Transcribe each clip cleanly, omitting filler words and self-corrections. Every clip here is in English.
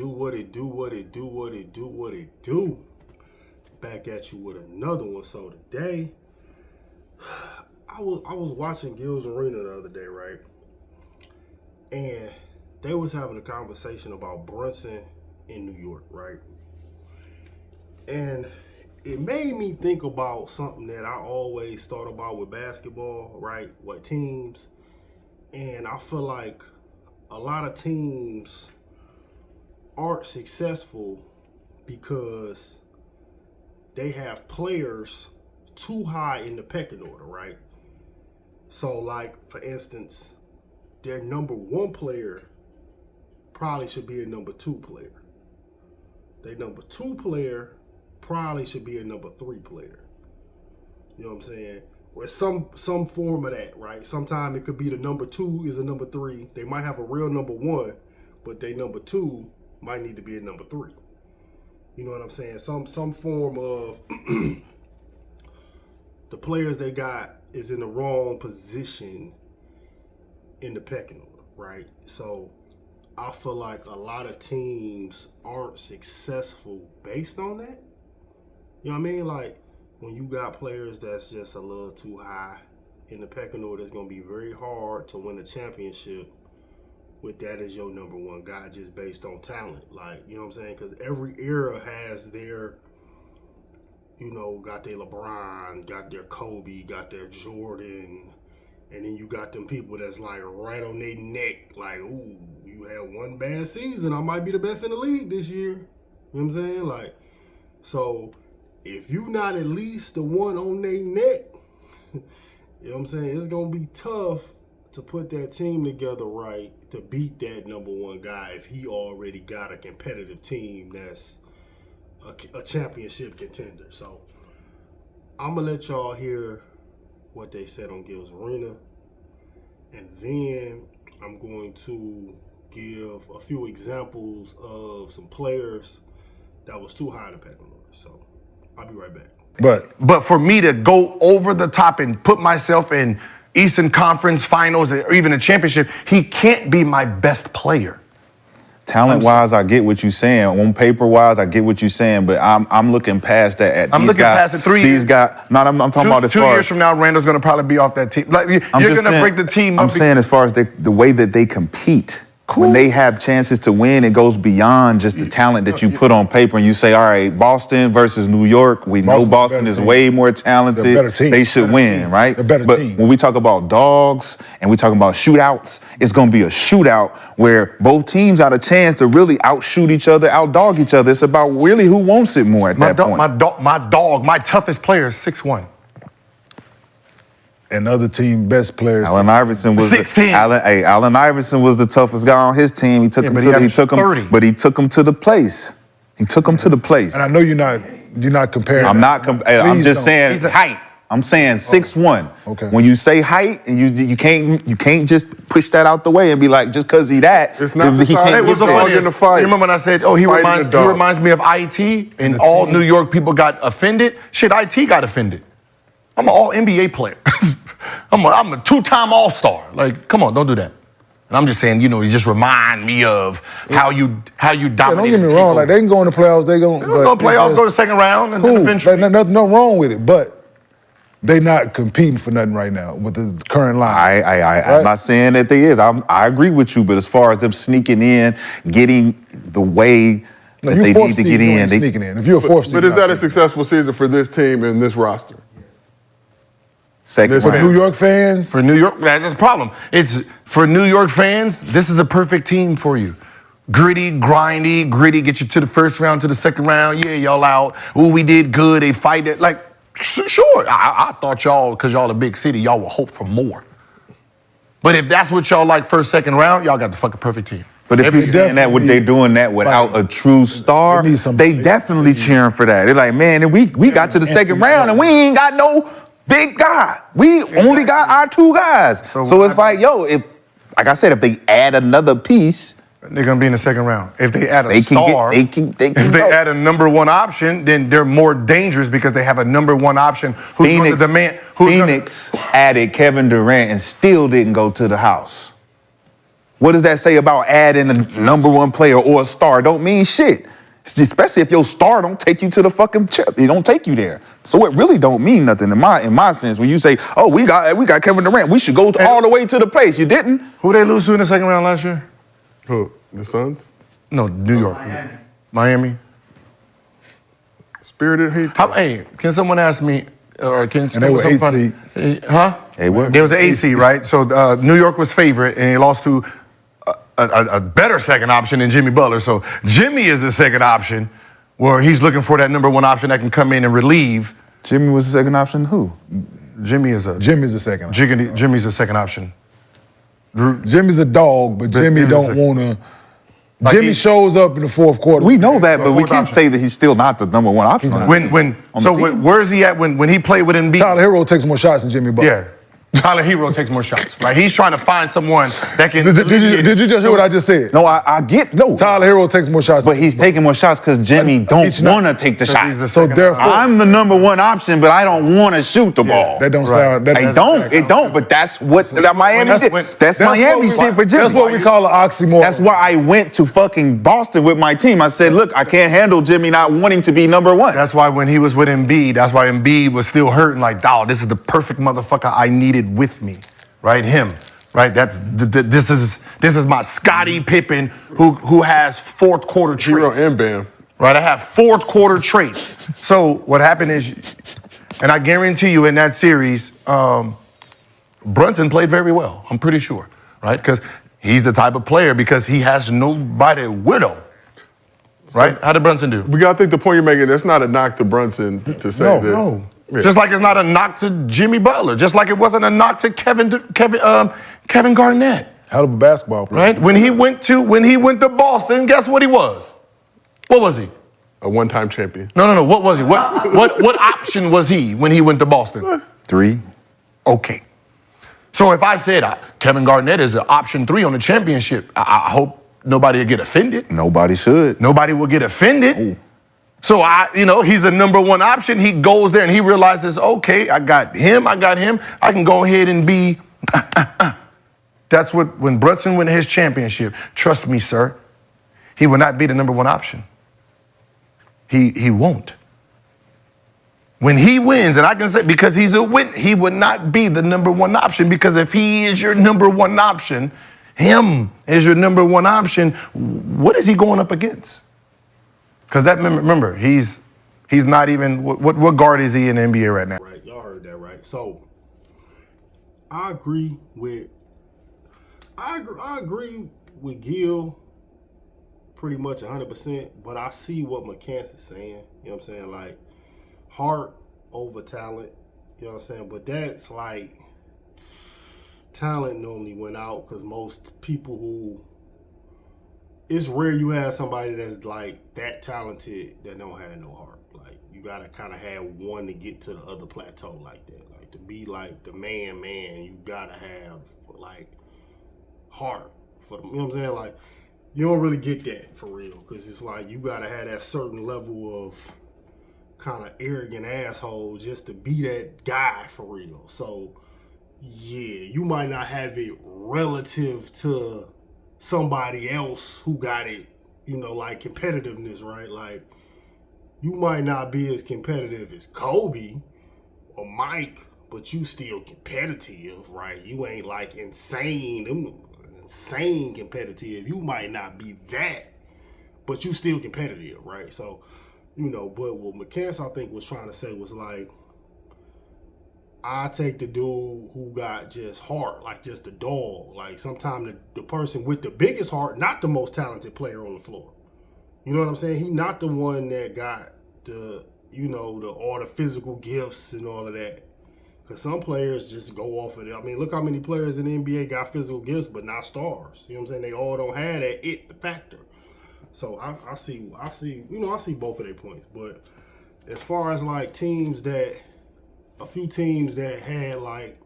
Do what it do, what it do, what it do, what it do. Back at you with another one. So today, I was watching Gil's Arena the other day, right? And they was having a conversation about Brunson in New York, right? And it made me think about something that I always thought about with basketball, right? What teams. And I feel like a lot of teams aren't successful because they have players too high in the pecking order, right? So, like, for instance, their number one player probably should be a number two player. Their number two player probably should be a number three player. You know what I'm saying? Or some form of that, right? Sometimes it could be the number two is a number three. They might have a real number one, but they number two might need to be a number three. You know what I'm saying? Some form of the players they got is in the wrong position in the pecking order, right? So I feel like a lot of teams aren't successful based on that. You know what I mean? Like, when you got players that's just a little too high in the pecking order, it's going to be very hard to win a championship with that as your number one guy just based on talent. Like, you know what I'm saying? Because every era has their, you know, got their LeBron, got their Kobe, got their Jordan, and then you got them people that's like right on their neck, like, ooh, you had one bad season, I might be the best in the league this year. You know what I'm saying? Like, so if you not at least the one on their neck, you know what I'm saying, it's going to be tough to put that team together right to beat that number one guy if he already got a competitive team that's a championship contender. So I'm going to let y'all hear what they said on Gil's Arena, and then I'm going to give a few examples of some players that was too high in the pecking order. So I'll be right back. But for me to go over the top and put myself in Eastern Conference Finals or even a championship, he can't be my best player. Talent-wise, I get what you're saying. On paper-wise, I get what you're saying, but I'm looking past that. I'm looking past it 3 years. These guys, I'm talking about as far as 2 years from now, Randall's going to probably be off that team. Like, you're going to break the team up. I'm saying as far as the way that they compete. Cool. When they have chances to win, it goes beyond just the talent that you put on paper and you say, all right, Boston versus New York, we know Boston is way more talented. They should win, right? But when we talk about dogs and we talk about shootouts, it's going to be a shootout where both teams got a chance to really outshoot each other, outdog each other. It's about really who wants it more at that point. My toughest player is 6'1". And other team best players. Allen Iverson was 16. Allen Iverson was the toughest guy on his team. He took him to the place. He took him to the place. And I know you're not comparing. I'm just saying he's a height. I'm saying 6'1". Okay. When you say height, and you can't just push that out the way and be like, just because he that, it's not he can't get dog in the fight. You remember when I said, he reminds me of IT, and all New York people got offended? Shit, IT got offended. I'm an all-NBA player. I'm a 2-time All-Star. Like, come on, don't do that. And I'm just saying, you just remind me of how you dominated. Don't get me wrong. Like, they can go in the playoffs. They go to playoffs, go to the second round, and then eventually. Nothing wrong with it, but they not competing for nothing right now with the current line. I'm not saying that they is. I agree with you, but as far as them sneaking in, getting the way that they need to get in, sneaking in. If you're a fourth seed, but is that a successful season for this team and this roster? For New York fans? For New York, that's a problem. For New York fans, this is a perfect team for you. Gritty, grindy, get you to the first round, to the second round. Yeah, y'all out. Ooh, we did good. They fight it. Like, sure. I thought y'all, because y'all a big city, y'all will hope for more. But if that's what y'all like first, second round, y'all got the fucking perfect team. But if you're saying that, they're doing that without a true star, they definitely cheering for that. They're like, man, we got to the second round and we ain't got no big guy. We only got our 2 guys. So it's like, like I said, if they add another piece, they're gonna be in the second round. If they add a star, if they add a number one option, then they're more dangerous because they have a number one option. Phoenix added Kevin Durant and still didn't go to the house. What does that say about adding a number one player or a star? Don't mean shit. Especially if your star don't take you to the fucking chip. It don't take you there. So it really don't mean nothing in my sense. When you say, oh, we got Kevin Durant, we should go all the way to the place. You didn't? Who they lose to in the second round last year? Who? The Suns? No, New York. Miami. Spirited Heat. Hey, can someone ask me, or can And they were somebody- 8 Huh? They were. It was an AC, right? So New York was favorite, and they lost to a better second option than Jimmy Butler. So Jimmy is the second option, where he's looking for that number one option that can come in and relieve. Jimmy was the second option. Who? Jimmy's the second. Jimmy's the second option. Jimmy's a dog, but Jimmy Jimmy's don't a- want to. Like Jimmy he- shows up in the fourth quarter. We know that, but we fourth can't option. say that he's still not the number one option. He's not. Where is he at when he played with Embiid? Tyler Hero takes more shots than Jimmy Butler. Yeah. Tyler Hero takes more shots. Right? He's trying to find someone that can. Did you just hear what I just said? No, I get no. Tyler Hero takes more shots. But he's taking more shots because Jimmy don't He's not. want to take the He's shots. the So second therefore- option. I'm the number one option, but I don't want to shoot the ball. That don't Right. sound. That I doesn't- don't. But that's what that Miami That's did. when- That's what Miami we- shit for Jimmy. That's what we call an oxymoron. That's why I went to fucking Boston with my team. I said, look, I can't handle Jimmy not wanting to be number one. That's why when he was with Embiid, that's why Embiid was still hurting. Like, dawg, this is the perfect motherfucker I needed with me, right? Him, right? This is my Scottie Pippen who has fourth quarter Hero traits, and Bam. right? I have fourth quarter traits. So what happened is, and I guarantee you in that series, Brunson played very well. I'm pretty sure, right? Because he's the type of player because he has nobody with him, right? How did Brunson do? We gotta think the point you're making, that's not a knock to Brunson to say that. No. Yeah. Just like it's not a knock to Jimmy Butler. Just like it wasn't a knock to Kevin Garnett. hell of a basketball player. Right? When he went to Boston, guess what he was? What was he? A one-time champion. No. What was he? What option was he when he went to Boston? 3. Okay. So if I said Kevin Garnett is an option 3 on the championship, I hope nobody will get offended. Nobody should. Nobody will get offended. So he's a number one option. He goes there and he realizes, okay, I got him. I can go ahead and be. That's when Brunson win his championship. Trust me, sir, he will not be the number one option. He won't. When he wins, and I can say because he's a win, he would not be the number one option because if he is your number one option, him is your number one option, what is he going up against? Because remember, he's not even, what guard is he in the NBA right now? Right, y'all heard that, right? So, I agree with Gil pretty much 100%, but I see what McCants is saying. You know what I'm saying? Like, heart over talent. You know what I'm saying? But that's like, talent normally went out because most people who, it's rare you have somebody that's like that talented that don't have no heart. Like, you gotta kind of have one to get to the other plateau like that. Like, to be like the man, you gotta have like heart for them. You know what I'm saying? Like, you don't really get that for real because it's like you gotta have that certain level of kind of arrogant asshole just to be that guy for real. So yeah, you might not have it relative to somebody else who got it, like competitiveness, right? Like, you might not be as competitive as Kobe or Mike, but you still competitive, right? You ain't like insane competitive. You might not be that, but you still competitive, right? So, but what McCants, I think, was trying to say was like, I take the dude who got just heart, like just the dog. Like, sometimes the person with the biggest heart, not the most talented player on the floor. You know what I'm saying? He not the one that got the, all the physical gifts and all of that. Because some players just go off of it. I mean, look how many players in the NBA got physical gifts but not stars. You know what I'm saying? They all don't have that it factor. So I see both of their points. But as far as like a few teams that had like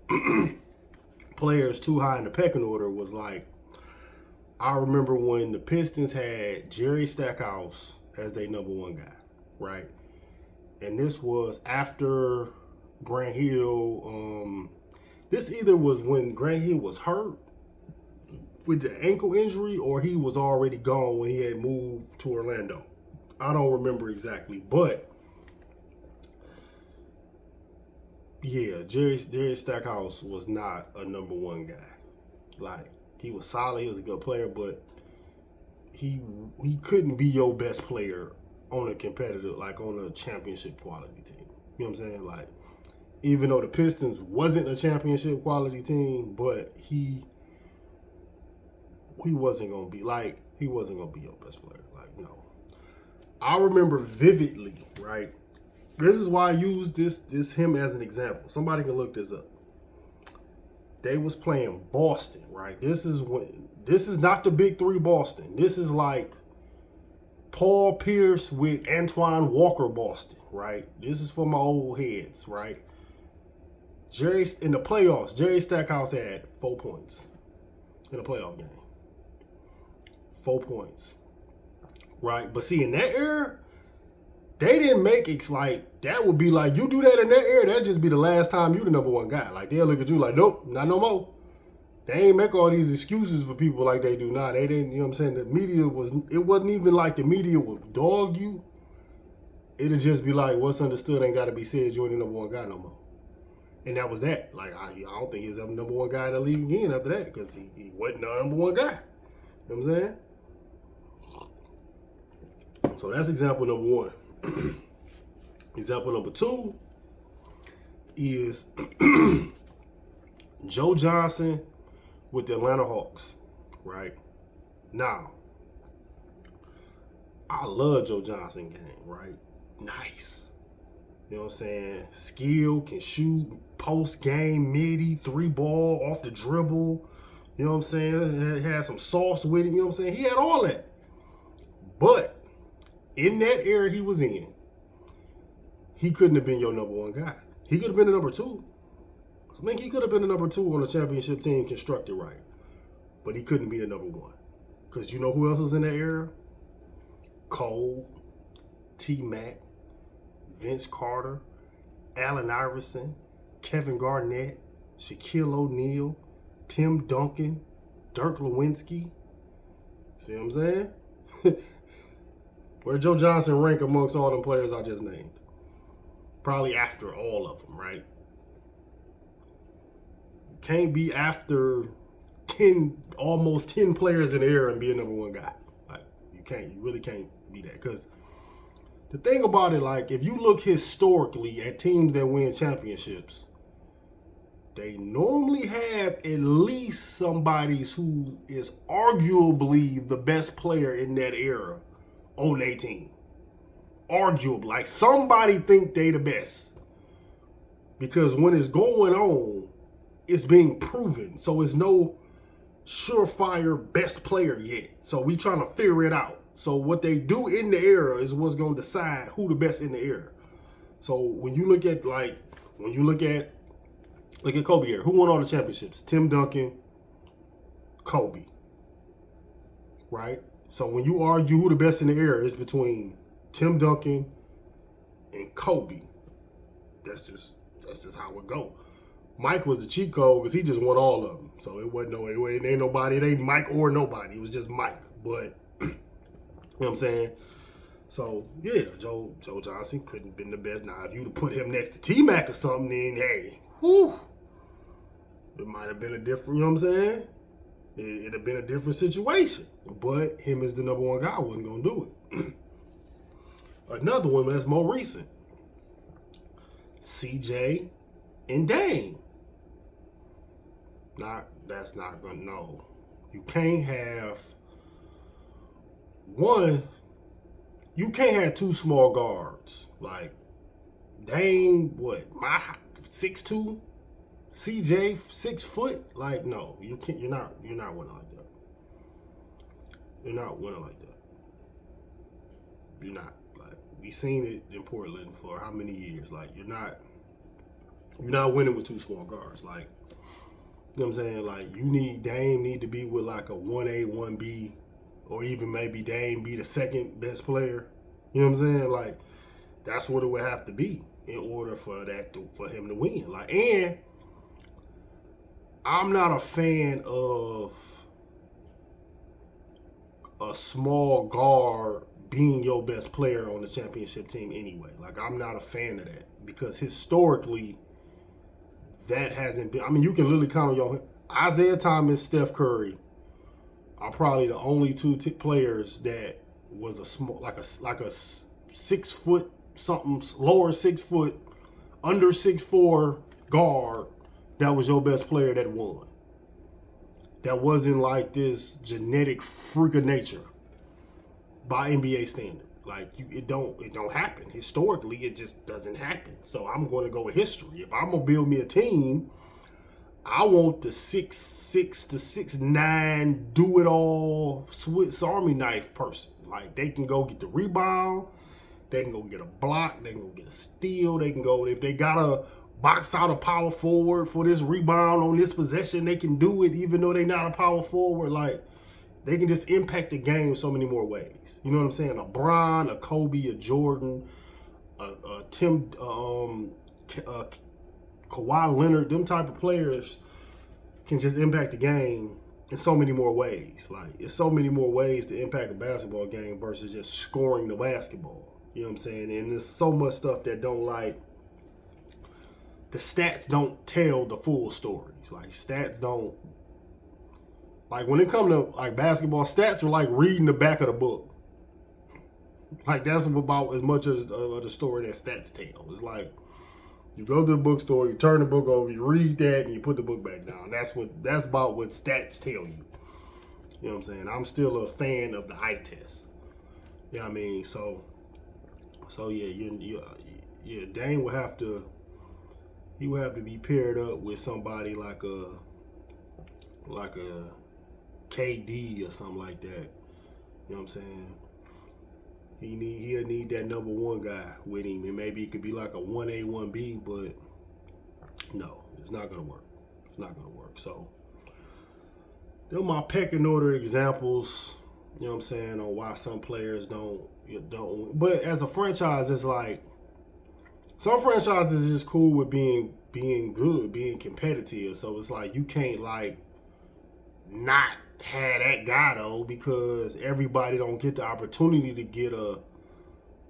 players too high in the pecking order was like, I remember when the Pistons had Jerry Stackhouse as their number one guy, right? And this was after Grant Hill. This either was when Grant Hill was hurt with the ankle injury, or he was already gone when he had moved to Orlando. I don't remember exactly, but yeah, Jerry Stackhouse was not a number one guy. Like, he was solid, he was a good player, but he couldn't be your best player on a competitive, like on a championship quality team. You know what I'm saying? Like, even though the Pistons wasn't a championship quality team, but he wasn't gonna be your best player. Like, no. I remember vividly, right? This is why I use this him as an example. Somebody can look this up. They was playing Boston, right? This is not the Big Three Boston. This is like Paul Pierce with Antoine Walker Boston, right? This is for my old heads, right? In the playoffs, Jerry Stackhouse had 4 points in a playoff game. 4 points, right? But see, in that era, they didn't make it like, that would be like, you do that in that era, that'd just be the last time you the number one guy. Like, they'll look at you like, nope, not no more. They ain't make all these excuses for people like they do now. They didn't, you know what I'm saying? The media it wasn't even like the media would dog you. It'd just be like, what's understood ain't got to be said, you ain't the number one guy no more. And that was that. Like, I don't think he's ever number one guy in the league again after that, because he wasn't the number one guy. You know what I'm saying? So that's example number one. Example number two is Joe Johnson with the Atlanta Hawks, right? Now, I love Joe Johnson game, right? Nice. You know what I'm saying? Skill, can shoot, post game, midi, 3-ball, off the dribble. You know what I'm saying? Had some sauce with him, you know what I'm saying? He had all that. But in that era he was in, he couldn't have been your number one guy. He could have been the number two. I think he could have been the number two on a championship team constructed right. But he couldn't be a number one. Because you know who else was in that era? Cole, T-Mac, Vince Carter, Allen Iverson, Kevin Garnett, Shaquille O'Neal, Tim Duncan, Dirk Nowitzki. See what I'm saying? Where Joe Johnson rank amongst all them players I just named? Probably after all of them, right? Can't be after almost 10 players in the era and be a number one guy. Like, you really can't be that. Because the thing about it, like, if you look historically at teams that win championships, they normally have at least somebody who is arguably the best player in that era on their team. Arguably. Like, somebody think they the best. Because when it's going on, it's being proven. So it's no surefire best player yet. So we trying to figure it out. So what they do in the era is what's going to decide who the best in the era. So when you look at look at Kobe era, who won all the championships? Tim Duncan, Kobe. Right? So when you argue who the best in the era is between Tim Duncan and Kobe, that's just how it go. Mike was the cheat code because he just won all of them. So it wasn't it ain't nobody, it ain't Mike or nobody. It was just Mike. But you know what I'm saying? So yeah, Joe Johnson couldn't have been the best. Now if you'd have put him next to T-Mac or something, then hey, it might have been a different, you know what I'm saying? It'd have been a different situation. But him as the number one guy wasn't gonna do it. Another one that's more recent. CJ and Dame. That's not gonna, no. You can't have you can't have two small guards. Like Dame, my 6'2", CJ 6 foot? Like, no, you can't, you're not winning like that. You're not winning like that. You're not. Like, we seen it in Portland for how many years? Like, you're not winning with two small guards. Like, you know what I'm saying? Like, Dame need to be with like a 1A, 1B, or even maybe Dame be the second best player. You know what I'm saying? Like, that's what it would have to be in order for him to win. Like, and I'm not a fan of a small guard being your best player on the championship team anyway. Like, I'm not a fan of that because historically, that hasn't been. I mean, you can literally count on your Isaiah Thomas, Steph Curry are probably the only two players that was a small, like a 6 foot something, lower 6 foot, under 6'4" guard that was your best player that won. That wasn't like this genetic freak of nature by NBA standard. Like, it don't happen. Historically, it just doesn't happen. So I'm going to go with history. If I'm gonna build me a team, I want the 6'6" to 6'9" do it all Swiss Army knife person. Like, they can go get the rebound, they can go get a block, they can go get a steal, they can go, if they gotta box out a power forward for this rebound on this possession, they can do it even though they're not a power forward. Like, they can just impact the game so many more ways. You know what I'm saying? A Bron, a Kobe, a Jordan, a Tim, Kawhi Leonard, them type of players can just impact the game in so many more ways. Like, it's so many more ways to impact a basketball game versus just scoring the basketball. You know what I'm saying? And there's so much stuff that don't, like, the stats don't tell the full stories. Like, stats don't, like, when it comes to, like, basketball, stats are like reading the back of the book. Like, that's about as much of the story that stats tell. It's like, you go to the bookstore, you turn the book over, you read that, and you put the book back down. That's about what stats tell you. You know what I'm saying? I'm still a fan of the eye test. You know what I mean? So yeah, Dame would have to, he would have to be paired up with somebody like a KD or something like that. You know what I'm saying? He'll need that number one guy with him, and maybe it could be like a 1A, 1B, but no, it's not gonna work. It's not gonna work. So, they're my pecking order examples. You know what I'm saying, on why some players don't. But as a franchise, it's like some franchises is just cool with being good, being competitive. So it's like you can't like not have that guy though, because everybody don't get the opportunity to get a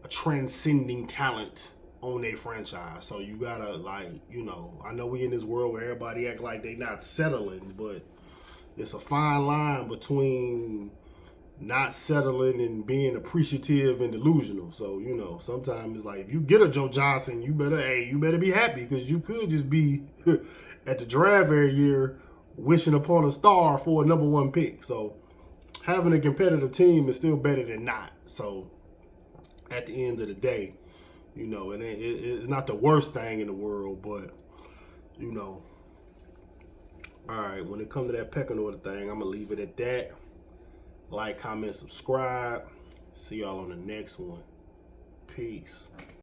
transcending talent on their franchise. So you gotta, like, you know, I know we in this world where everybody act like they not settling, but it's a fine line between not settling and being appreciative and delusional. So, you know, sometimes it's like, if you get a Joe Johnson, you better be happy, because you could just be at the draft every year wishing upon a star for a number one pick. So having a competitive team is still better than not. So at the end of the day, you know, it's not the worst thing in the world, but, you know, all right, when it comes to that pecking order thing, I'm going to leave it at that. Like, comment, subscribe. See y'all on the next one. Peace.